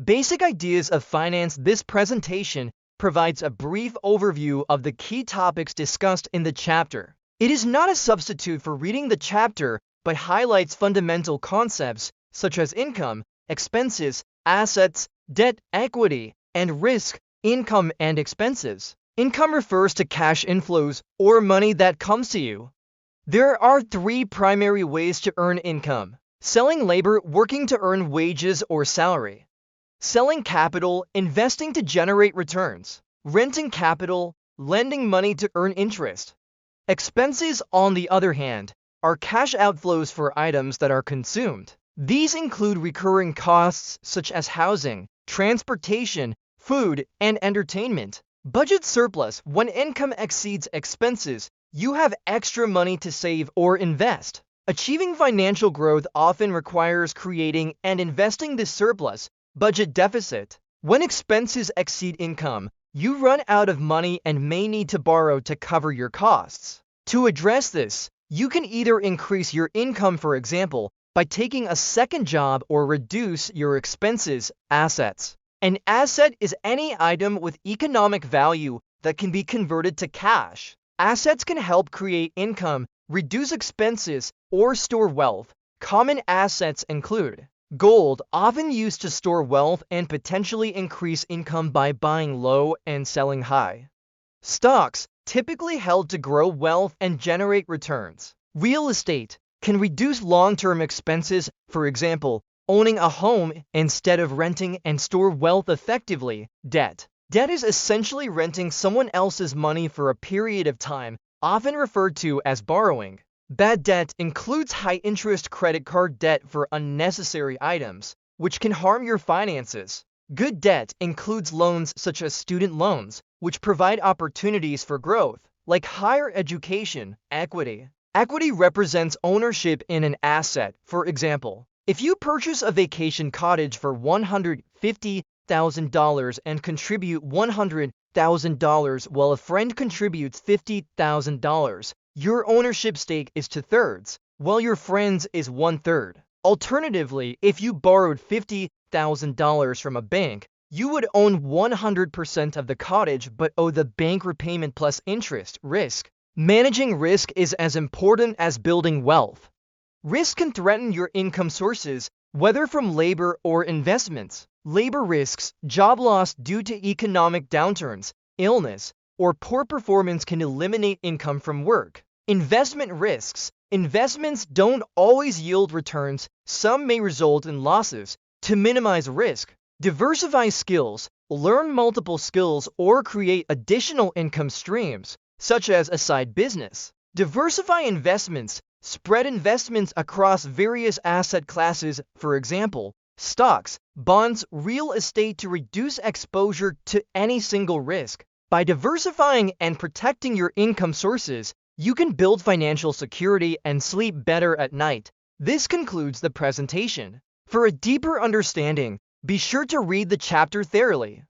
Basic ideas of finance. This presentation provides a brief overview of the key topics discussed in the chapter. It is not a substitute for reading the chapter, but highlights fundamental concepts such as income, expenses, assets, debt, equity, and risk. Income and expenses. Income refers to cash inflows or money that comes to you. There are three primary ways to earn income: selling labor, working to earn wages or salary; selling capital, investing to generate returns; renting capital, lending money to earn interest. Expenses, on the other hand, are cash outflows for items that are consumed. These include recurring costs such as housing, transportation, food, and entertainment. Budget surplus. When income exceeds expenses, you have extra money to save or invest. Achieving financial growth often requires creating and investing this surplus. Budget deficit. When expenses exceed income, you run out of money and may need to borrow to cover your costs. To address this, you can either increase your income, for example, by taking a second job, or reduce your expenses. Assets. An asset is any item with economic value that can be converted to cash. Assets can help create income, reduce expenses, or store wealth. Common assets include gold, often used to store wealth and potentially increase income by buying low and selling high. Stocks, typically held to grow wealth and generate returns. Real estate can reduce long-term expenses, for example, owning a home instead of renting, and store wealth effectively. Debt. Debt is essentially renting someone else's money for a period of time, often referred to as borrowing. Bad debt includes high-interest credit card debt for unnecessary items, which can harm your finances. Good debt includes loans such as student loans, which provide opportunities for growth, like higher education. Equity. Equity represents ownership in an asset. For example, if you purchase a vacation cottage for $150,000 and contribute $100,000 while a friend contributes $50,000, your ownership stake is 2/3, while your friend's is 1/3. Alternatively, if you borrowed $50,000 from a bank, you would own 100% of the cottage but owe the bank repayment plus interest. Risk. Managing risk is as important as building wealth. Risk can threaten your income sources, whether from labor or investments. Labor risks, job loss due to economic downturns, illness, or poor performance can eliminate income from work. Investment risks. Investments don't always yield returns. Some may result in losses. To minimize risk, diversify skills. Learn multiple skills or create additional income streams, such as a side business. Diversify investments. Spread investments across various asset classes, for example, stocks, bonds, real estate, to reduce exposure to any single risk. By diversifying and protecting your income sources, you can build financial security and sleep better at night. This concludes the presentation. For a deeper understanding, be sure to read the chapter thoroughly.